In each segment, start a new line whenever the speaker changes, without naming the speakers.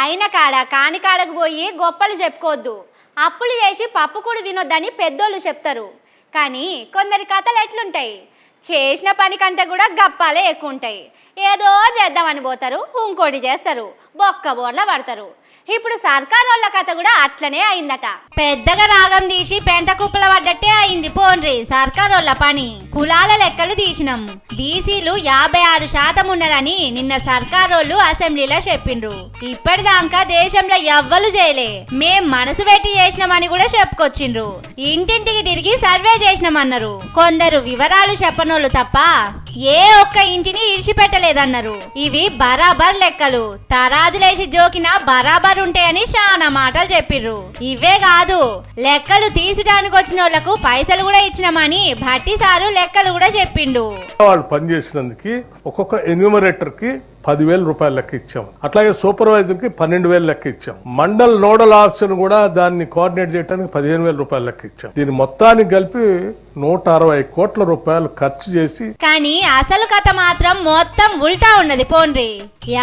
అయిన కాడ కాని కాడకు పోయి గొప్పలు చెప్పుకోవద్దు. అప్పులు చేసి పప్పు కూడా తినొద్దని పెద్దోళ్ళు చెప్తారు. కానీ కొందరి కథలు ఎట్లుంటాయి, చేసిన పని కంటే కూడా గప్పాలే ఎక్కువ ఉంటాయి. ఏదో చేద్దామని పోతారు, ఇంకోటి చేస్తారు, బొక్క బోర్ల పడతారు. ఇప్పుడు సర్కార్ వాళ్ళ కథ కూడా అట్లనే అయిందట. పెద్దగా రాగం తీసి పెంట కుప్పల పడ్డట్టే అయింది పోన్రి సర్కార్ వాళ్ళ పని. కులాల లెక్కలు తీసినాం, బీసీలు 56% ఉన్నారని నిన్న సర్కార్ వాళ్ళు అసెంబ్లీలో చెప్పిండ్రు. ఇప్పటిదాకా దేశంలో ఎవ్వరు చేయలే, మేం మనసు పెట్టి చేసినామని కూడా చెప్పుకొచ్చిండ్రు. ఇంటింటికి తిరిగి సర్వే చేసినామన్నారు. కొందరు వివరాలు చెప్పనోళ్ళు తప్ప ఏ ఒక్క ఇంటిని ఇడిచిపెట్టలేదన్నారు. ఇవి బరాబర్ లెక్కలు, తరాజులేసి జోకినా బరాబర్ ఉంటాయని చాలా మాటలు చెప్పిర్రు. ఇవే కాదు, లెక్కలు తీసడానికి వచ్చిన వాళ్ళకు పైసలు కూడా ఇచ్చినామని భట్టి సారు లెక్కలు కూడా చెప్పిండు.
వాళ్ళు పనిచేసినందుకు ఒక్కొక్క ఎన్యూమరేటర్ కి 10,000 రూపాయలు లెక్క ఇచ్చాం. అట్లాగే సూపర్వైజర్ కి 12,000 లెక్క ఇచ్చాం. మండల్ నోడల్ ఆఫీసర్ కూడా దాన్ని కోఆర్డినేట్ చేయడానికి 15,000 రూపాయలు లెక్క ఇచ్చాం. దీని మొత్తానికి కలిపి 160 కోట్ల రూపాయలు ఖర్చు చేసి,
కానీ అసలు కథ మాత్రం మొత్తం ఉల్టా ఉన్నది పోన్రి.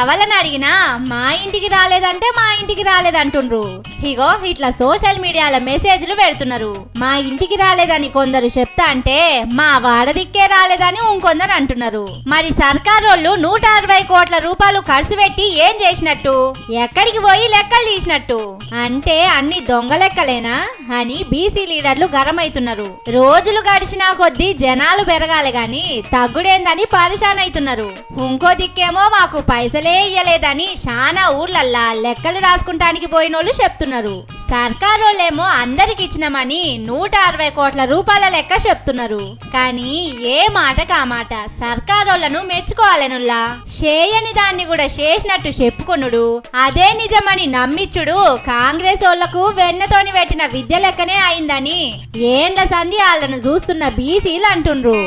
ఎవరిని అడిగినా మా ఇంటికి రాలేదంటే మా ఇంటికి రాలేదంటుండ్రు. ఇగో ఇట్లా సోషల్ మీడియాలో మెసేజ్లు పెడుతున్నారు. మా ఇంటికి రాలేదని కొందరు చెప్తా అంటే మా వాడదిక్కే రాలేదని ఇంకొందరు అంటున్నారు. మరి సర్కార్ వాళ్ళు 160 కోట్ల రూపాయలు ఖర్చు పెట్టి ఏం చేసినట్టు, ఎక్కడికి పోయి లెక్కలు తీసినట్టు? అంటే అన్ని దొంగ లెక్కలేనా అని బీసీ లీడర్లు గరమైతున్నారు. రోజులు గడిచినా కొద్దీ జనాలు పెరగాలి గాని తగ్గుడేందని పరిశాన్ అవుతున్నారు. ఇంకో దిక్కేమో మాకు పైసలే ఇయ్యలేదని చాలా ఊర్లల్లా లెక్కలు రాసుకుంటానికి పోయినోళ్ళు చెప్తున్నారు. సర్కార్ వాళ్ళేమో అందరికి ఇచ్చినామని 160 కోట్ల రూపాయల లెక్క చెప్తున్నారు. కానీ ఏ మాటకు ఆ మాట సర్కార్ వాళ్ళను మెచ్చుకోవాలనుల్లా, చేయని దాన్ని కూడా చేసినట్టు చెప్పుకొనుడు, అదే నిజమని నమ్మిచ్చుడు కాంగ్రెస్ వాళ్ళకు వెన్నతోని పెట్టిన విద్య లెక్కనే అయిందని ఏండ్ల సంధి వాళ్ళను చూస్తున్న బీసీలు అంటుండ్రు.